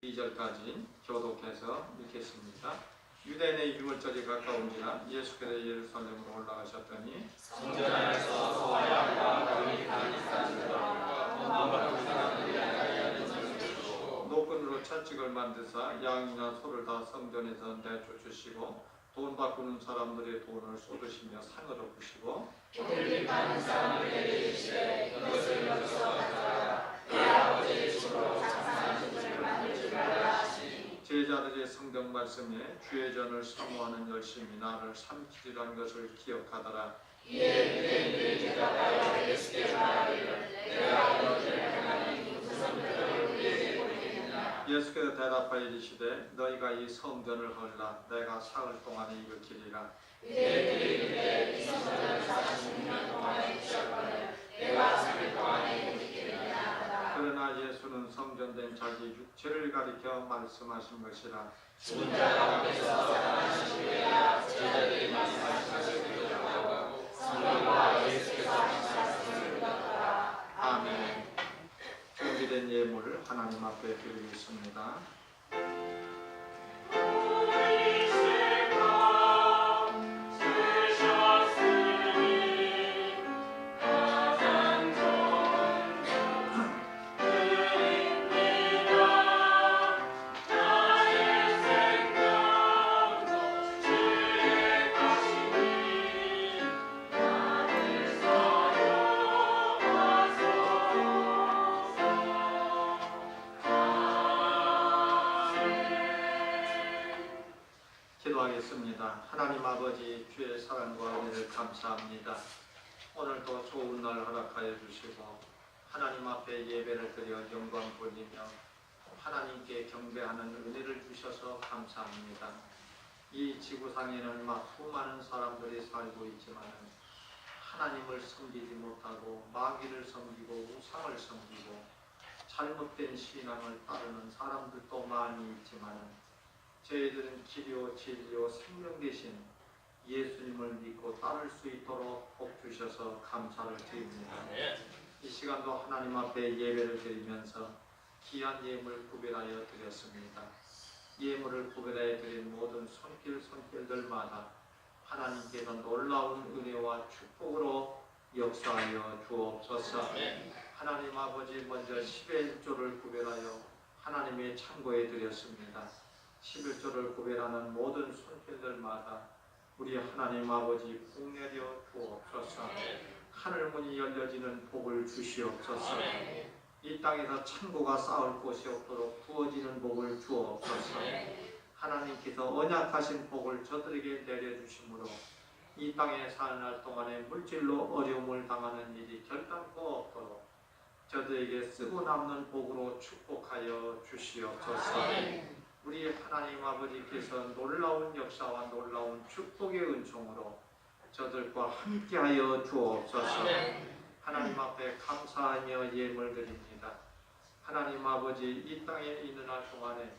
2절까지 교독해서 읽겠습니다. 유대인의 유월절이 가까운지라 예수께서 예루살렘으로 올라가셨더니 성전 안에서 소와 양과 금이 가는 사람들과 노끈으로 채찍을 만드사 양이나 소를 다 성전에서 내쫓으시고 돈 바꾸는 사람들의 돈을 쏟으시며 상을 엎으시고 빌립하는 사람들에게 이르시되 이것을 여기서 가져라 내 아버지의 집으로 장사하는 것을 만들지 말라 하시니 제자들의 성경 말씀에 주의 전을 사모하는 열심이 나를 삼키리란 것을 기억하더라. 이에 유대인들이 대답하여 예수께 말하기를 내가 너희를 행하니 무슨 표적을 우리에게 보이겠느냐. 예수께서 대답하여 이르시되 너희가 이 성전을 헐라 내가 사흘 동안에 일으키리라. 유대인들이 이르되 이 성전을 46년 동안에 지었거늘 내가 3일 동안에 일으키리라 하더라. 그러나 예수는 성전된 자기 육체를 가리켜 말씀하신 것이라. 죽은 자 가운데서 살아나신 후에야 제자들이 말씀하신 것을 기억하고 성령과 예수께서 하신 말씀을 믿었더라. 아멘. 준비된 예물을 하나님 앞에 드리겠습니다. 기도하겠습니다. 하나님 아버지 주의 사랑과 은혜를 감사합니다. 오늘도 좋은 날 허락하여 주시고 하나님 앞에 예배를 드려 영광 돌리며 하나님께 경배하는 은혜를 주셔서 감사합니다. 이 지구상에는 막 수많은 사람들이 살고 있지만 하나님을 섬기지 못하고 마귀를 섬기고 우상을 섬기고 잘못된 신앙을 따르는 사람들도 많이 있지만 저희들은 길이요 진리요 생명 되신 예수님을 믿고 따를 수 있도록 복 주셔서 감사를 드립니다. 이 시간도 하나님 앞에 예배를 드리면서 귀한 예물 구별하여 드렸습니다. 예물을 구별하여 드린 모든 손길들마다 하나님께서 놀라운 은혜와 축복으로 역사하여 주옵소서. 하나님 아버지 먼저 10의 1조를 구별하여 하나님의 창고에 드렸습니다. 11조를 구별하는 모든 손길들마다 우리 하나님 아버지 복 내려 주옵소서. 하늘문이 열려지는 복을 주시옵소서. 이 땅에서 창고가 쌓을 곳이 없도록 부어지는 복을 주옵소서. 하나님께서 언약하신 복을 저들에게 내려주심으로 이 땅에 사는 날 동안에 물질로 어려움을 당하는 일이 결단코 없도록 저들에게 쓰고 남는 복으로 축복하여 주시옵소서. 우리 하나님 아버지께서 놀라운 역사와 놀라운 축복의 은총으로 저들과 함께하여 주옵소서. 하나님 앞에 감사하며 예물 드립니다. 하나님 아버지 이 땅에 있는 날 동안에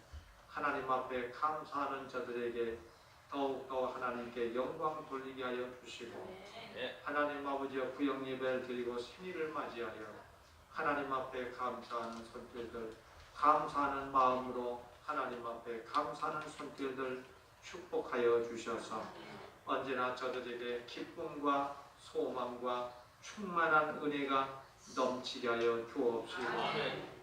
하나님 앞에 감사하는 저들에게 더욱더 하나님께 영광 돌리게 하여 주시고 하나님 아버지의 구역 예배를 드리고 생일을 맞이하여 하나님 앞에 감사하는 손길들 감사하는 마음으로 하나님 앞에 감사하는 손길들 축복하여 주셔서 언제나 저들에게 기쁨과 소망과 충만한 은혜가 넘치게 하여 주옵시고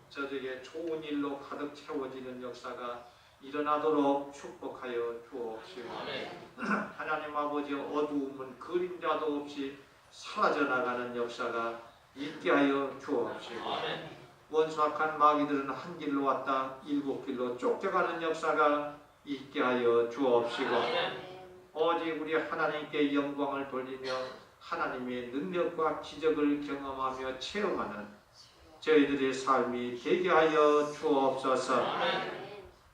저들에게 좋은 일로 가득 채워지는 역사가 일어나도록 축복하여 주옵시고 하나님 아버지 어두움은 그림자도 없이 사라져 나가는 역사가 있게 하여 주옵시고 원수악한 마귀들은 한 길로 왔다 7길로 쫓겨가는 역사가 있게 하여 주옵시고 오직 우리 하나님께 영광을 돌리며 하나님의 능력과 기적을 경험하며 체험하는 저희들의 삶이 되게 하여 주옵소서.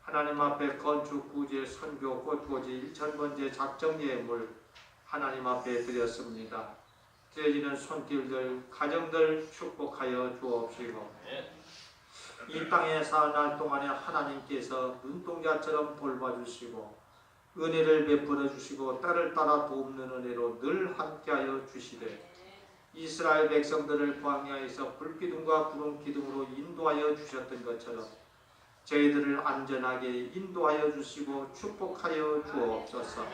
하나님 앞에 건축, 구제, 선교, 꽃꽂이 1000번째 작정 예물 하나님 앞에 드렸습니다. 드려지는 손길들, 가정들 축복하여 주옵시고 이 땅에 사는 날 동안에 하나님께서 눈동자처럼 돌봐주시고 은혜를 베풀어 주시고 때를 따라 돕는 은혜로 늘 함께하여 주시되 이스라엘 백성들을 광야에서 불기둥과 구름 기둥으로 인도하여 주셨던 것처럼 저희들을 안전하게 인도하여 주시고 축복하여 주옵소서.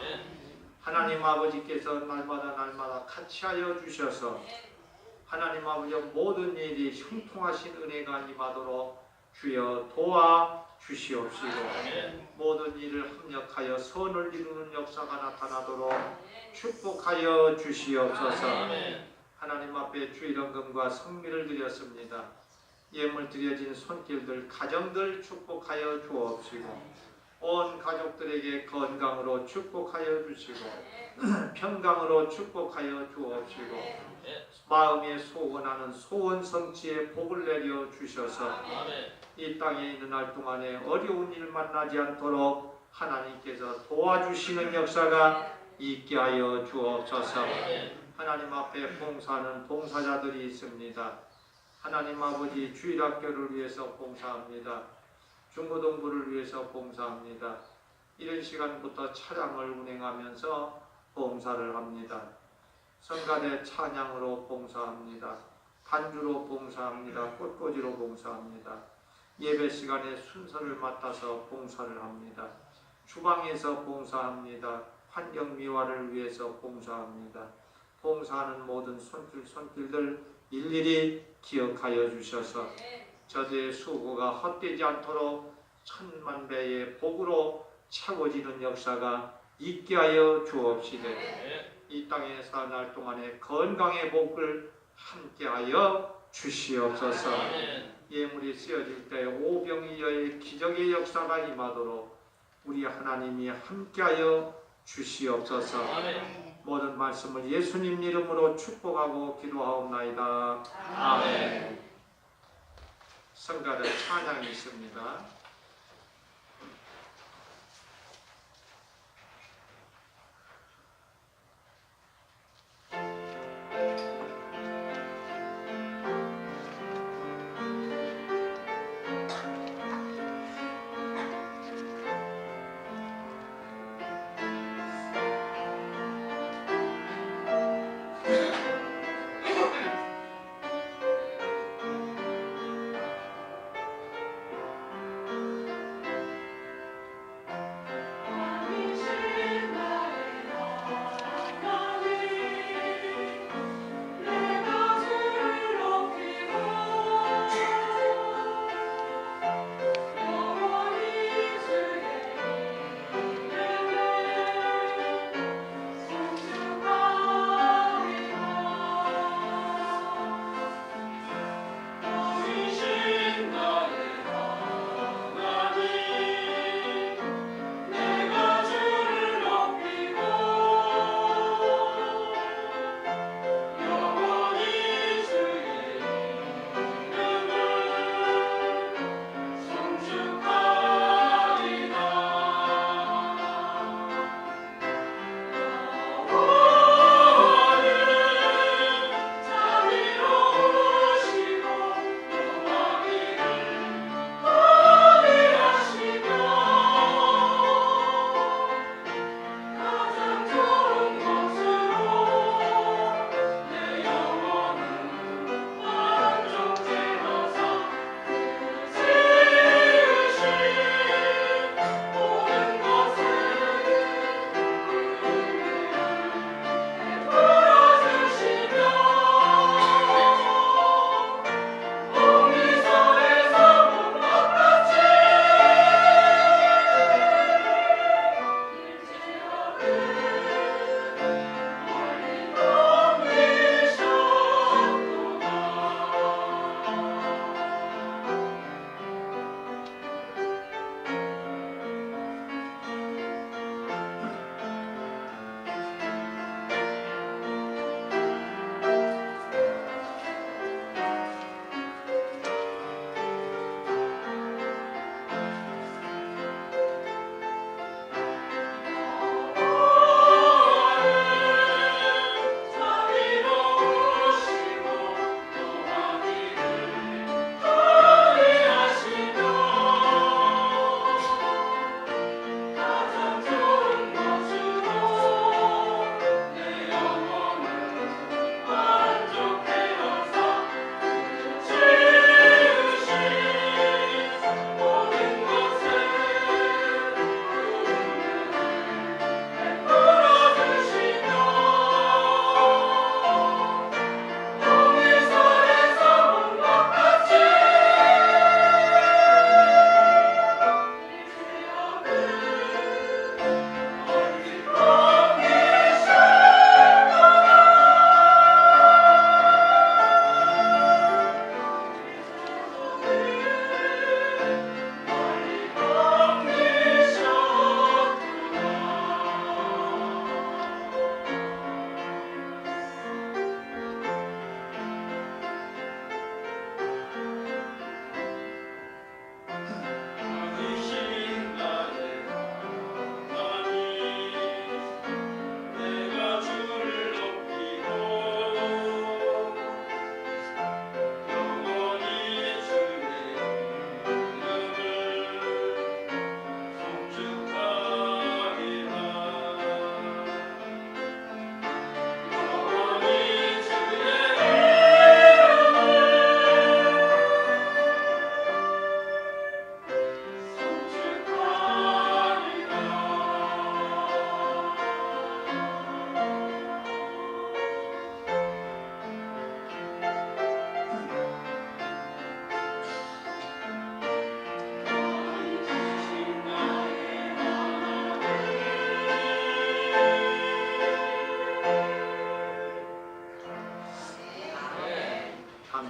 하나님 아버지께서 날마다 같이하여 주셔서 하나님 아버지 모든 일이 형통하신 은혜가 임하도록 주여 도와 주시옵시고 모든 일을 협력하여 선을 이루는 역사가 나타나도록 축복하여 주시옵소서. 하나님 앞에 주일헌금과 성미를 드렸습니다. 예물 드려진 손길들 가정들 축복하여 주옵시고 온 가족들에게 건강으로 축복하여 주시고 평강으로 축복하여 주옵시고 마음에 소원하는 소원 성취에 복을 내려 주셔서 이 땅에 있는 날 동안에 어려운 일 만나지 않도록 하나님께서 도와주시는 역사가 있게 하여 주옵소서. 하나님 앞에 봉사하는 봉사자들이 있습니다. 하나님 아버지 주일학교를 위해서 봉사합니다. 중고등부를 위해서 봉사합니다. 이런 시간부터 차량을 운행하면서 봉사를 합니다. 성가대 찬양으로 봉사합니다. 반주로 봉사합니다. 꽃꽂이로 봉사합니다. 예배 시간에 순서를 맡아서 봉사를 합니다. 주방에서 봉사합니다. 환경미화를 위해서 봉사합니다. 봉사하는 모든 손길들 일일이 기억하여 주셔서 저들의 수고가 헛되지 않도록 천만배의 복으로 채워지는 역사가 있게 하여 주옵시되 이 땅에 사날 동안에 건강의 복을 함께하여 주시옵소서. 예물이 쓰여질 때 오병이어의 기적의 역사가 임하도록 우리 하나님이 함께하여 주시옵소서. 모든 말씀을 예수님 이름으로 축복하고 기도하옵나이다. 아멘. 성가대 찬양이 있습니다.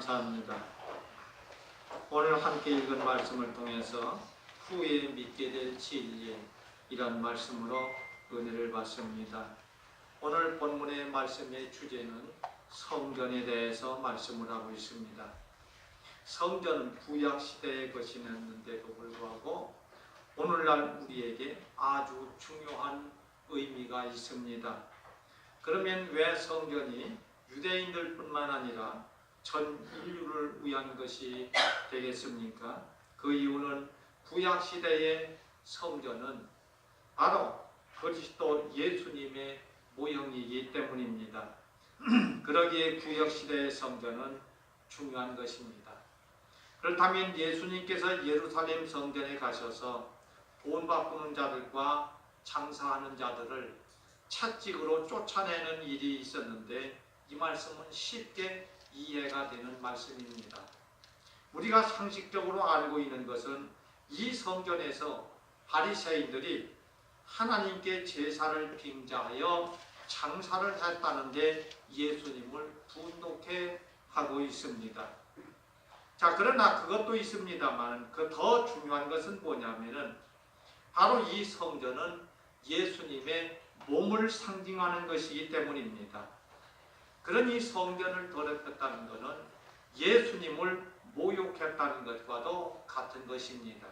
감사합니다. 오늘 함께 읽은 말씀을 통해서 후에 믿게 될 진리이란 말씀으로 은혜를 받습니다. 오늘 본문의 말씀의 주제는 성전에 대해서 말씀을 하고 있습니다. 성전은 구약시대의 것이었는데도 불구하고 오늘날 우리에게 아주 중요한 의미가 있습니다. 그러면 왜 성전이 유대인들 뿐만 아니라 전 인류를 위한 것이 되겠습니까? 그 이유는 구약시대의 성전은 바로 그리스도 예수님의 모형이기 때문입니다. 그러기에 구약시대의 성전은 중요한 것입니다. 그렇다면 예수님께서 예루살렘 성전에 가셔서 돈 바꾸는 자들과 장사하는 자들을 채찍으로 쫓아내는 일이 있었는데 이 말씀은 쉽게 이해가 되는 말씀입니다. 우리가 상식적으로 알고 있는 것은 이 성전에서 바리새인들이 하나님께 제사를 빙자하여 장사를 했다는데 예수님을 분노케 하고 있습니다. 자, 그러나 그것도 있습니다만 그 더 중요한 것은 뭐냐면은 바로 이 성전은 예수님의 몸을 상징하는 것이기 때문입니다. 그러니 성전을 더럽혔다는 것은 예수님을 모욕했다는 것과도 같은 것입니다.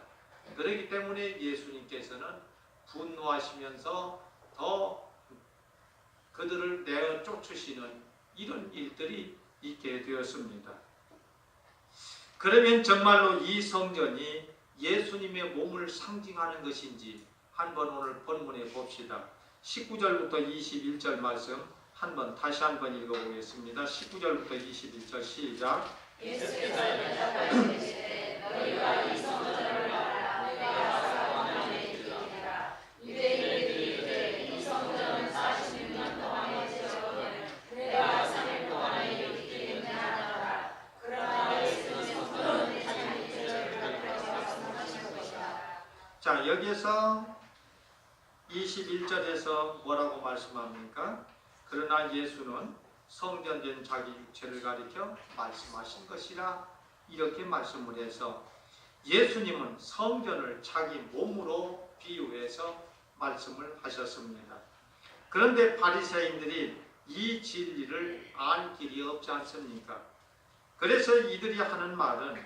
그렇기 때문에 예수님께서는 분노하시면서 더 그들을 내어 쫓으시는 이런 일들이 있게 되었습니다. 그러면 정말로 이 성전이 예수님의 몸을 상징하는 것인지 한번 오늘 본문에 봅시다. 19절부터 21절 말씀 다시 한번 읽어보겠습니다. 19절부터 21절 시작. 예수께서 대답하시되 너희가 이 성전을 말하라. 내가 사랑하는 이라. 유대인들이 이르되 이 성전은 46년 동안에 지었거늘 내가 3일 동안에 일으키겠느냐 하더라. 그러나 예수는 성전은 자기 이틀을 말씀하신 것이다. 자, 여기에서 21절에서 뭐라고 말씀합니까? 그러나 예수는 성전된 자기 육체를 가리켜 말씀하신 것이라 이렇게 말씀을 해서 예수님은 성전을 자기 몸으로 비유해서 말씀을 하셨습니다. 그런데 바리새인들이 이 진리를 알 길이 없지 않습니까? 그래서 이들이 하는 말은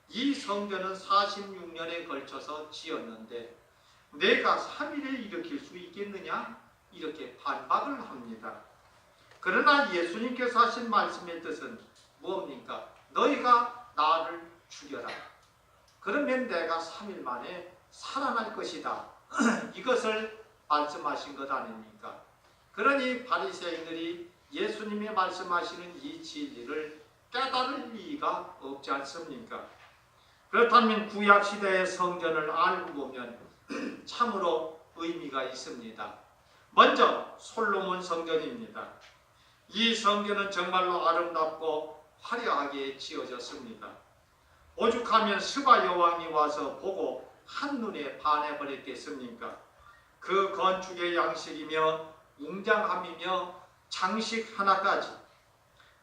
이 성전은 46년에 걸쳐서 지었는데 내가 3일에 일으킬 수 있겠느냐? 이렇게 반박을 합니다. 그러나 예수님께서 하신 말씀의 뜻은 무엇입니까? 너희가 나를 죽여라. 그러면 내가 3일 만에 살아날 것이다. 이것을 말씀하신 것 아닙니까? 그러니 바리새인들이 예수님이 말씀하시는 이 진리를 깨달을 리가 없지 않습니까? 그렇다면 구약시대의 성전을 알고 보면 참으로 의미가 있습니다. 먼저 솔로몬 성전입니다. 이 성전은 정말로 아름답고 화려하게 지어졌습니다. 오죽하면 스바 여왕이 와서 보고 한눈에 반해버렸겠습니까? 그 건축의 양식이며 웅장함이며 장식 하나까지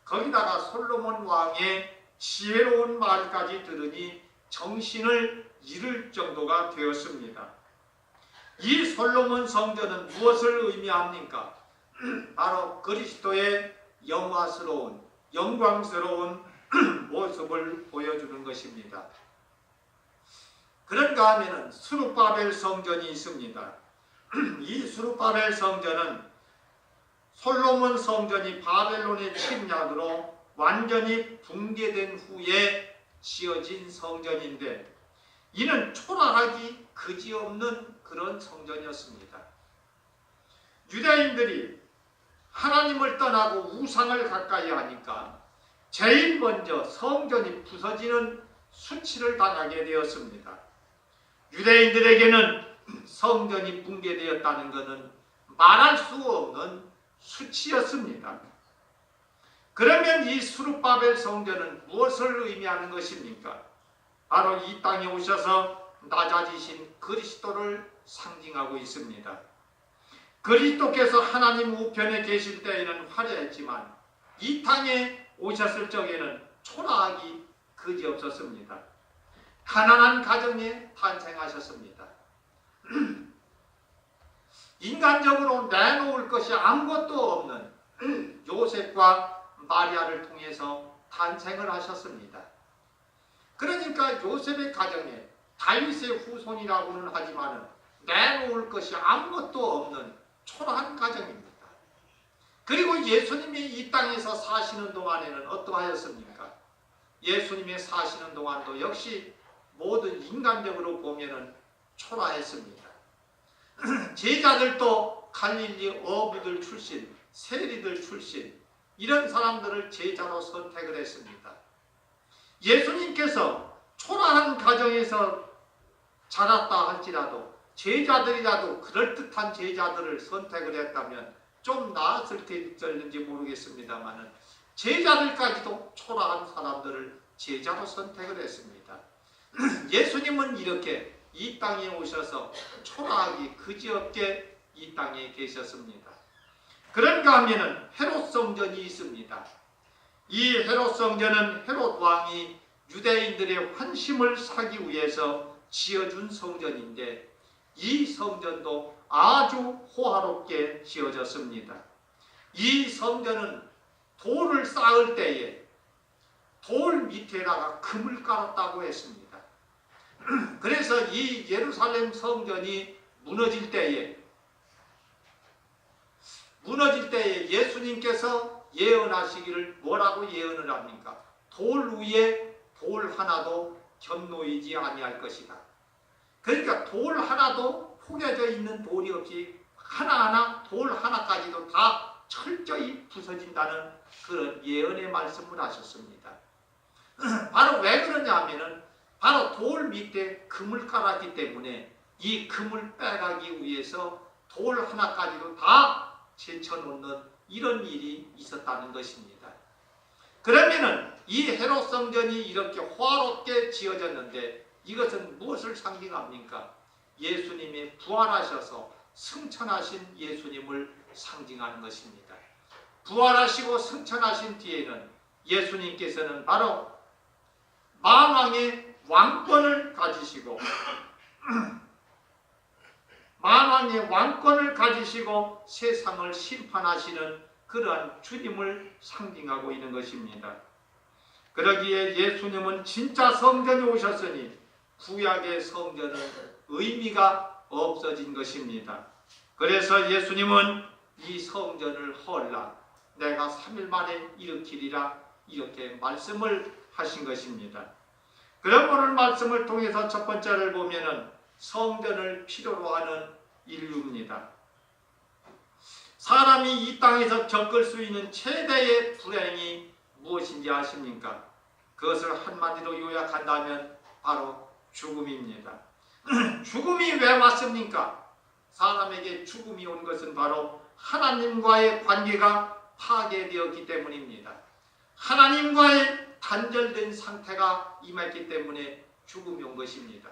거기다가 솔로몬 왕의 지혜로운 말까지 들으니 정신을 잃을 정도가 되었습니다. 이 솔로몬 성전은 무엇을 의미합니까? 바로 그리스도의 영광스러운 모습을 보여주는 것입니다. 그런가 하면 스룹바벨 성전이 있습니다. 이 스룹바벨 성전은 솔로몬 성전이 바벨론의 침략으로 완전히 붕괴된 후에 지어진 성전인데 이는 초라하기 그지없는 그런 성전이었습니다. 유대인들이 하나님을 떠나고 우상을 가까이 하니까 제일 먼저 성전이 부서지는 수치를 당하게 되었습니다. 유대인들에게는 성전이 붕괴되었다는 것은 말할 수 없는 수치였습니다. 그러면 이 스룹바벨 성전은 무엇을 의미하는 것입니까? 바로 이 땅에 오셔서 낮아지신 그리스도를 상징하고 있습니다. 그리스도께서 하나님 우편에 계실 때에는 화려했지만 이 땅에 오셨을 적에는 초라하기 그지없었습니다. 가난한 가정에 탄생하셨습니다. 인간적으로 내놓을 것이 아무것도 없는 요셉과 마리아를 통해서 탄생을 하셨습니다. 그러니까 요셉의 가정에 다윗의 후손이라고는 하지만 내놓을 것이 아무것도 없는 초라한 가정입니다. 그리고 예수님이 이 땅에서 사시는 동안에는 어떠하였습니까? 예수님의 사시는 동안도 역시 모든 인간적으로 보면은 초라했습니다. 제자들도 갈릴리 어부들 출신, 세리들 출신 이런 사람들을 제자로 선택을 했습니다. 예수님께서 초라한 가정에서 자랐다 할지라도 제자들이라도 그럴듯한 제자들을 선택을 했다면 좀 나았을 텐지 모르겠습니다만 제자들까지도 초라한 사람들을 제자로 선택을 했습니다. 예수님은 이렇게 이 땅에 오셔서 초라하기 그지없게 이 땅에 계셨습니다. 그런가 하면은 헤롯 성전이 있습니다. 이 헤롯 성전은 헤롯 왕이 유대인들의 환심을 사기 위해서 지어준 성전인데 이 성전도 아주 호화롭게 지어졌습니다. 이 성전은 돌을 쌓을 때에 돌 밑에다가 금을 깔았다고 했습니다. 그래서 이 예루살렘 성전이 무너질 때에 예수님께서 예언하시기를 뭐라고 예언을 합니까? 돌 위에 돌 하나도 견놓이지 아니할 것이다. 그러니까 돌 하나도 포개져 있는 돌이 없이 하나하나 돌 하나까지도 다 철저히 부서진다는 그런 예언의 말씀을 하셨습니다. 바로 왜 그러냐 하면은 바로 돌 밑에 금을 깔았기 때문에 이 금을 빼가기 위해서 돌 하나까지도 다 제쳐놓는 이런 일이 있었다는 것입니다. 그러면은 이 헤롯 성전이 이렇게 화롭게 지어졌는데 이것은 무엇을 상징합니까? 예수님이 부활하셔서 승천하신 예수님을 상징하는 것입니다. 부활하시고 승천하신 뒤에는 예수님께서는 바로 만왕의 왕권을 가지시고 세상을 심판하시는 그러한 주님을 상징하고 있는 것입니다. 그러기에 예수님은 진짜 성전에 오셨으니 구약의 성전은 의미가 없어진 것입니다. 그래서 예수님은 이 성전을 헐라 내가 3일 만에 일으키리라 이렇게 말씀을 하신 것입니다. 그럼 오늘 말씀을 통해서 첫 번째를 보면은 성전을 필요로 하는 인류입니다. 사람이 이 땅에서 겪을 수 있는 최대의 불행이 무엇인지 아십니까? 그것을 한마디로 요약한다면 바로 죽음입니다. 죽음이 왜 왔습니까? 사람에게 죽음이 온 것은 바로 하나님과의 관계가 파괴되었기 때문입니다. 하나님과의 단절된 상태가 임했기 때문에 죽음이 온 것입니다.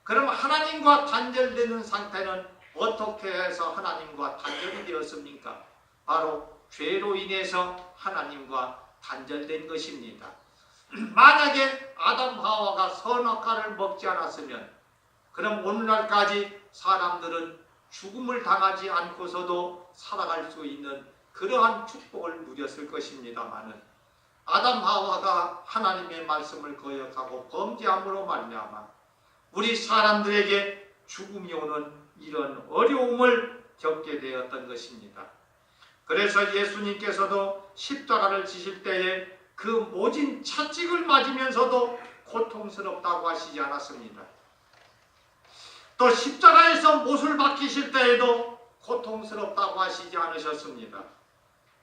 그럼 하나님과 단절되는 상태는 어떻게 해서 하나님과 단절이 되었습니까? 바로 죄로 인해서 하나님과 단절된 것입니다. 만약에 아담 하와가 선악과를 먹지 않았으면 그럼 오늘날까지 사람들은 죽음을 당하지 않고서도 살아갈 수 있는 그러한 축복을 누렸을 것입니다마는 아담 하와가 하나님의 말씀을 거역하고 범죄함으로 말미암아 우리 사람들에게 죽음이 오는 이런 어려움을 겪게 되었던 것입니다. 그래서 예수님께서도 십자가를 지실 때에 그 모진 채찍을 맞으면서도 고통스럽다고 하시지 않았습니다. 또 십자가에서 못을 박히실 때에도 고통스럽다고 하시지 않으셨습니다.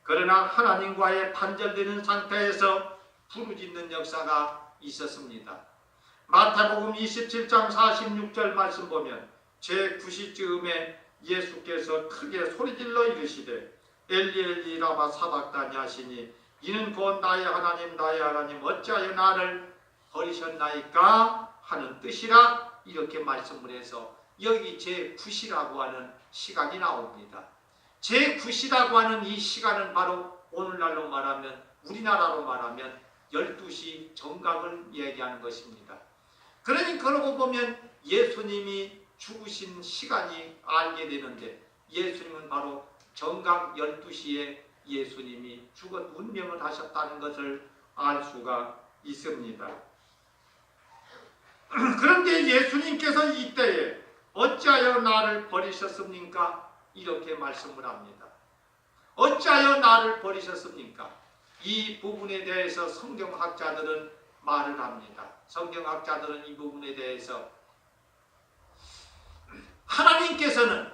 그러나 하나님과의 단절되는 상태에서 부르짖는 역사가 있었습니다. 마태복음 27장 46절 말씀 보면 제9시쯤에 예수께서 크게 소리질러 이르시되 엘리 엘리 라마 사박다니 하시니 이는 곧 나의 하나님 어찌하여 나를 버리셨나이까 하는 뜻이라 이렇게 말씀을 해서 여기 제9시라고 하는 시간이 나옵니다. 제9시라고 하는 이 시간은 바로 오늘날로 말하면 우리나라로 말하면 12시 정각을 얘기하는 것입니다. 그러니 그러고 보면 예수님이 죽으신 시간이 알게 되는데 예수님은 바로 정각 12시에 예수님이 죽은 운명을 하셨다는 것을 알 수가 있습니다. 그런데 예수님께서 이때에 어찌하여 나를 버리셨습니까? 이렇게 말씀을 합니다. 어찌하여 나를 버리셨습니까? 이 부분에 대해서 성경학자들은 말을 합니다. 성경학자들은 이 부분에 대해서 하나님께서는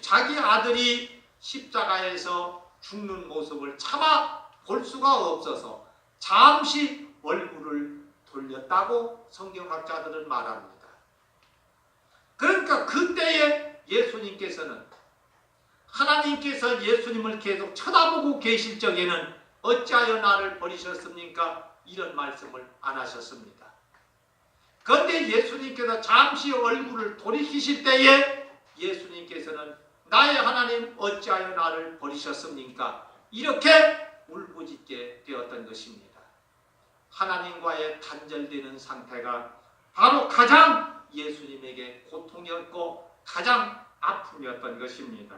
자기 아들이 십자가에서 죽는 모습을 참아 볼 수가 없어서 잠시 얼굴을 돌렸다고 성경학자들은 말합니다. 그러니까 그때에 예수님께서는 하나님께서 예수님을 계속 쳐다보고 계실 적에는 어찌하여 나를 버리셨습니까? 이런 말씀을 안 하셨습니다. 그런데 예수님께서 잠시 얼굴을 돌이키실 때에 예수님께서는 나의 하나님 어찌하여 나를 버리셨습니까? 이렇게 울부짖게 되었던 것입니다. 하나님과의 단절되는 상태가 바로 가장 예수님에게 고통이었고 가장 아픔이었던 것입니다.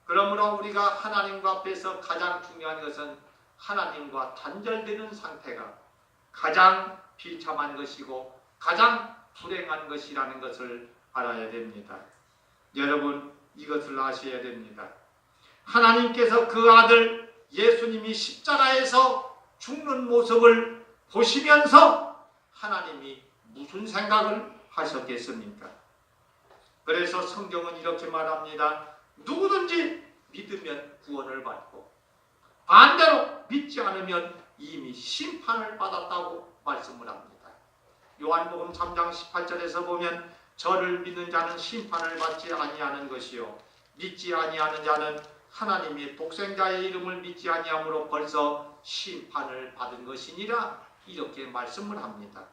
그러므로 우리가 하나님과 앞에서 가장 중요한 것은 하나님과 단절되는 상태가 가장 비참한 것이고 가장 불행한 것이라는 것을 알아야 됩니다. 여러분 이것을 아셔야 됩니다. 하나님께서 그 아들 예수님이 십자가에서 죽는 모습을 보시면서 하나님이 무슨 생각을 하셨겠습니까? 그래서 성경은 이렇게 말합니다. 누구든지 믿으면 구원을 받고 반대로 믿지 않으면 이미 심판을 받았다고 말씀을 합니다. 요한복음 3장 18절에서 보면 저를 믿는 자는 심판을 받지 아니하는 것이요 믿지 아니하는 자는 하나님이 독생자의 이름을 믿지 아니함으로 벌써 심판을 받은 것이니라 이렇게 말씀을 합니다.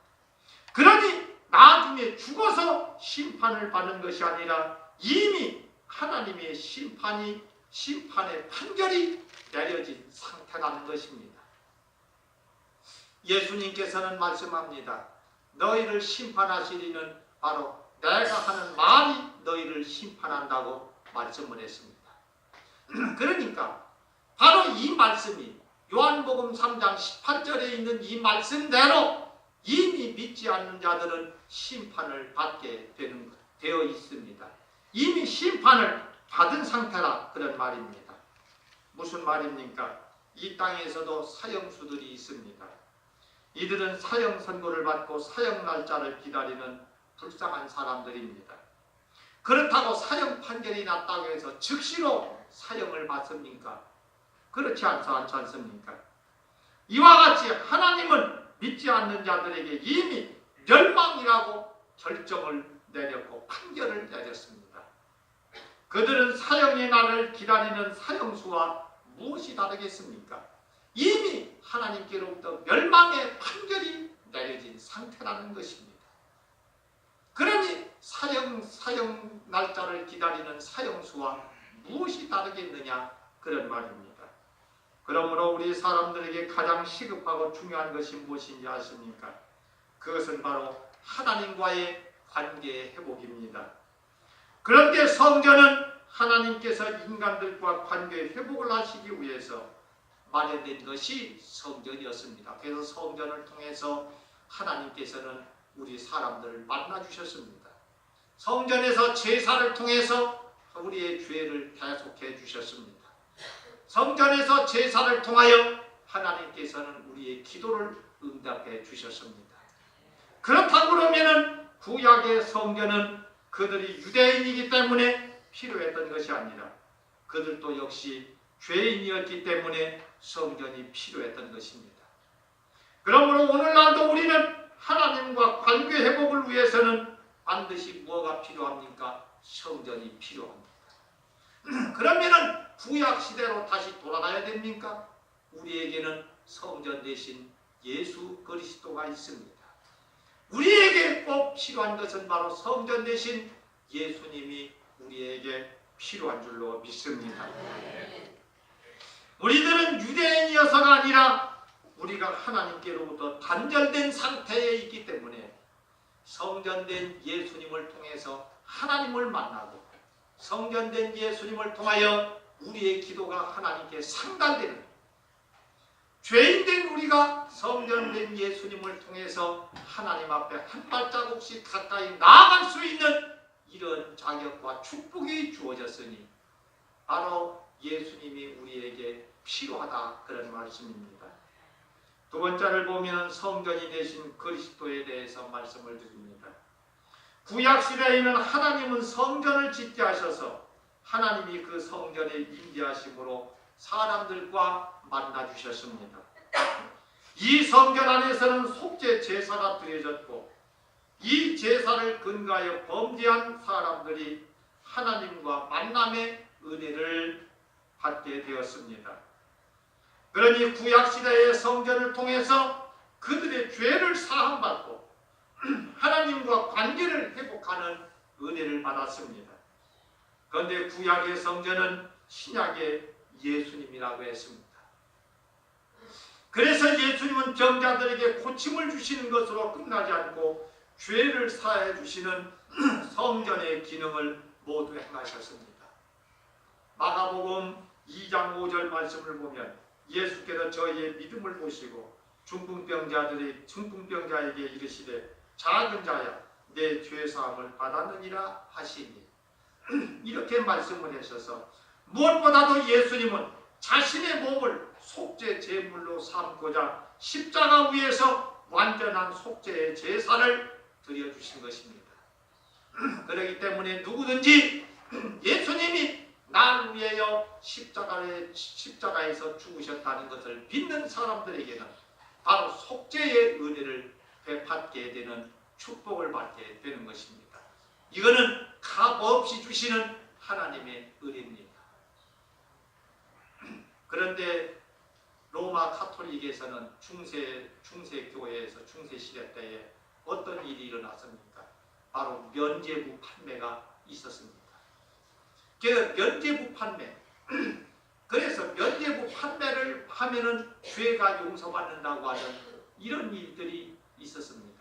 그러니 나중에 죽어서 심판을 받는 것이 아니라 이미 하나님의 심판의 판결이 내려진 상태라는 것입니다. 예수님께서는 말씀합니다. 너희를 심판하시리는 바로 내가 하는 말이 너희를 심판한다고 말씀을 했습니다. 그러니까 바로 이 말씀이 요한복음 3장 18절에 있는 이 말씀대로 이미 믿지 않는 자들은 심판을 받게 되어 있습니다. 이미 심판을 받은 상태라 그런 말입니다. 무슨 말입니까? 이 땅에서도 사형수들이 있습니다. 이들은 사형 선고를 받고 사형 날짜를 기다리는 불쌍한 사람들입니다. 그렇다고 사형 판결이 났다고 해서 즉시로 사형을 받습니까? 그렇지 않습니까? 이와 같이 하나님은 믿지 않는 자들에게 이미 멸망이라고 결정을 내렸고 판결을 내렸습니다. 그들은 사형의 날을 기다리는 사형수와 무엇이 다르겠습니까? 이미 하나님께로부터 멸망의 판결이 내려진 상태라는 것입니다. 그러니 사형 날짜를 기다리는 사형수와 무엇이 다르겠느냐 그런 말입니다. 그러므로 우리 사람들에게 가장 시급하고 중요한 것이 무엇인지 아십니까? 그것은 바로 하나님과의 관계의 회복입니다. 그런데 성전은 하나님께서 인간들과 관계 회복을 하시기 위해서 마련된 것이 성전이었습니다. 그래서 성전을 통해서 하나님께서는 우리 사람들을 만나주셨습니다. 성전에서 제사를 통해서 우리의 죄를 대속해 주셨습니다. 성전에서 제사를 통하여 하나님께서는 우리의 기도를 응답해 주셨습니다. 그렇다고 그러면은 구약의 성전은 그들이 유대인이기 때문에 필요했던 것이 아니라 그들도 역시 죄인이었기 때문에 성전이 필요했던 것입니다. 그러므로 오늘날도 우리는 하나님과 관계 회복을 위해서는 반드시 무엇가 필요합니까? 성전이 필요합니다. 그러면은 구약 시대로 다시 돌아가야 됩니까? 우리에게는 성전 대신 예수 그리스도가 있습니다. 우리에게 꼭 필요한 것은 바로 성전 대신 예수님이 우리에게 필요한 줄로 믿습니다. 우리들은 유대인이어서가 아니라 우리가 하나님께로부터 단절된 상태에 있기 때문에 성전된 예수님을 통해서 하나님을 만나고 성전된 예수님을 통하여 우리의 기도가 하나님께 상달되는, 죄인된 우리가 성전된 예수님을 통해서 하나님 앞에 한 발자국씩 가까이 나아갈 수 있는 이런 자격과 축복이 주어졌으니 바로 예수님이 우리에게 필요하다, 그런 말씀입니다. 두 번째를 보면 성전이 되신 그리스도에 대해서 말씀을 드립니다. 구약시대에는 하나님은 성전을 짓게 하셔서 하나님이 그 성전에 임재하심으로 사람들과 만나 주셨습니다. 이 성전 안에서는 속죄 제사가 드려졌고 이 제사를 근거하여 범죄한 사람들이 하나님과 만남의 은혜를 받게 되었습니다. 그러니 구약시대의 성전을 통해서 그들의 죄를 사함받고 하나님과 관계를 회복하는 은혜를 받았습니다. 그런데 구약의 성전은 신약의 예수님이라고 했습니다. 그래서 예수님은 병자들에게 고침을 주시는 것으로 끝나지 않고 죄를 사해 주시는 성전의 기능을 모두 행하셨습니다. 마가복음 2장 5절 말씀을 보면 예수께서 저희의 믿음을 보시고 중풍병자에게 이르시되 작은 자야 내 죄사함을 받았느니라 하시니, 이렇게 말씀을 하셔서 무엇보다도 예수님은 자신의 몸을 속죄 제물로 삼고자 십자가 위에서 완전한 속죄의 제사를 드려주신 것입니다. 그렇기 때문에 누구든지 예수님이 나를 위하여 십자가에서 죽으셨다는 것을 믿는 사람들에게는 바로 속죄의 은혜를 받게 되는, 축복을 받게 되는 것입니다. 이거는 값없이 주시는 하나님의 은혜입니다. 그런데 로마 카톨릭에서는 중세교회에서 중세시대 때에 어떤 일이 일어났습니까? 바로 면죄부 판매가 있었습니다. 그래서 면죄부 판매, 그래서 면죄부 판매를 하면은 죄가 용서받는다고 하는 이런 일들이 있었습니다.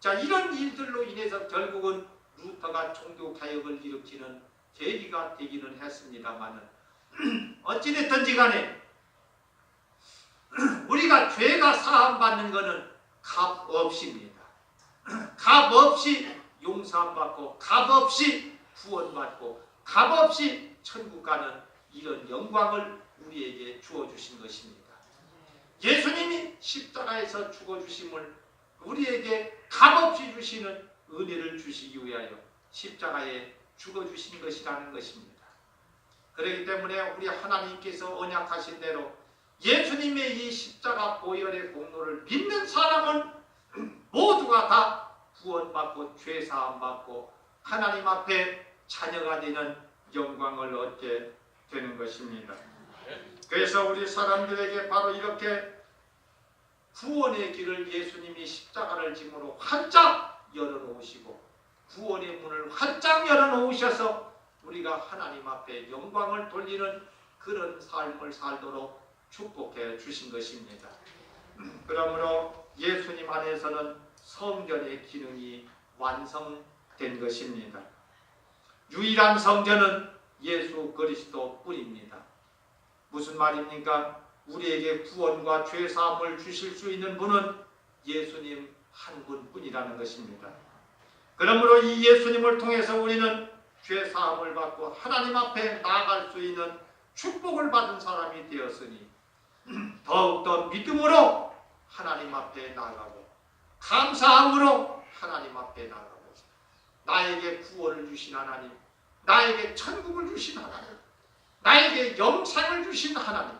자, 이런 일들로 인해서 결국은 루터가 종교개혁을 일으키는 계기가 되기는 했습니다만은 어찌됐든지 간에 우리가 죄가 사함받는 것은 값없이입니다. 값없이 용서받고 값없이 구원받고 값없이 천국 가는 이런 영광을 우리에게 주어주신 것입니다. 예수님이 십자가에서 죽어주심을 우리에게 값없이 주시는 은혜를 주시기 위하여 십자가에 죽어주신 것이라는 것입니다. 그렇기 때문에 우리 하나님께서 언약하신 대로 예수님의 이 십자가 보혈의 공로를 믿는 사람은 모두가 다 구원받고 죄사함받고 하나님 앞에 자녀가 되는 영광을 얻게 되는 것입니다. 그래서 우리 사람들에게 바로 이렇게 구원의 길을 예수님이 십자가를 짐으로 활짝 열어놓으시고 구원의 문을 활짝 열어놓으셔서 우리가 하나님 앞에 영광을 돌리는 그런 삶을 살도록 축복해 주신 것입니다. 그러므로 예수님 안에서는 성전의 기능이 완성된 것입니다. 유일한 성전은 예수 그리스도 뿐입니다. 무슨 말입니까? 우리에게 구원과 죄사함을 주실 수 있는 분은 예수님 한 분뿐이라는 것입니다. 그러므로 이 예수님을 통해서 우리는 죄사함을 받고 하나님 앞에 나아갈 수 있는 축복을 받은 사람이 되었으니 더욱더 믿음으로 하나님 앞에 나아가고 감사함으로 하나님 앞에 나아가고 나에게 구원을 주신 하나님, 나에게 천국을 주신 하나님, 나에게 영생을 주신 하나님,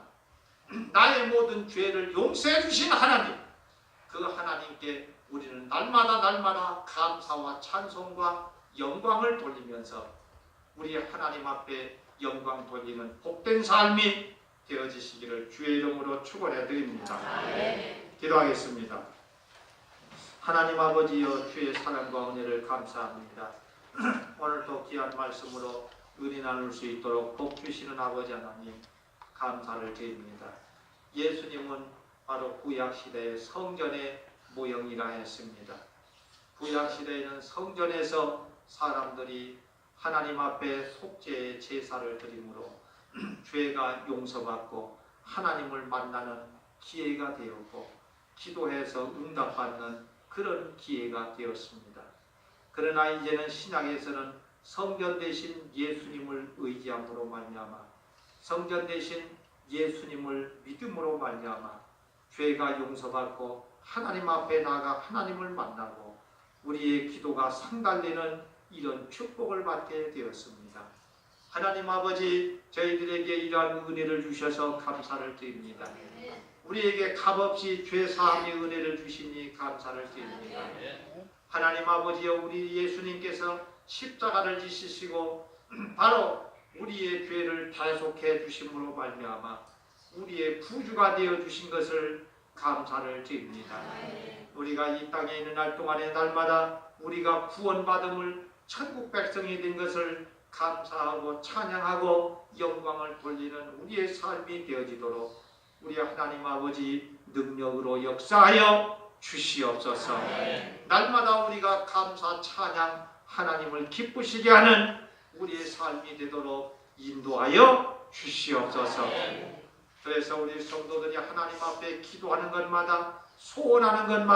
나의 모든 죄를 용서해 주신 하나님, 그 하나님께 우리는 날마다 감사와 찬송과 영광을 돌리면서 우리 하나님 앞에 영광 돌리는 복된 삶이 되어지시기를 주의 이름으로 축원해 드립니다. 기도하겠습니다. 하나님 아버지여, 주의 사랑과 은혜를 감사합니다. 오늘도 귀한 말씀으로 은혜 나눌 수 있도록 복 주시는 아버지 하나님 감사를 드립니다. 예수님은 바로 구약시대의 성전의 모형이라 했습니다. 구약시대에는 성전에서 사람들이 하나님 앞에 속죄의 제사를 드림으로 죄가 용서받고 하나님을 만나는 기회가 되었고 기도해서 응답받는 그런 기회가 되었습니다. 그러나 이제는 신약에서는 성전 대신 예수님을 의지함으로 말미암아 성전 대신 예수님을 믿음으로 말미암아 죄가 용서받고 하나님 앞에 나가 하나님을 만나고 우리의 기도가 상달되는 이런 축복을 받게 되었습니다. 하나님 아버지, 저희들에게 이러한 은혜를 주셔서 감사를 드립니다. 우리에게 값없이 죄사함의 은혜를 주시니 감사를 드립니다. 하나님 아버지여, 우리 예수님께서 십자가를 지시시고 바로 우리의 죄를 대속해 주심으로 말미암아 우리의 구주가 되어 주신 것을 감사를 드립니다. 우리가 이 땅에 있는 날 동안에 날마다 우리가 구원받음을 천국 백성이 된 것을 감사하고 찬양하고 영광을 돌리는 우리의 삶이 되어지도록 우리 하나님 아버지 능력으로 역사하여 주시옵소서. 날마다 우리가 감사 찬양 하나님을 기쁘시게 하는 우리의 삶이 되도록 인도하여 주시옵소서. 그래서 우리 성도들이 하나님 앞에 기도하는 것마다 소원하는 것마다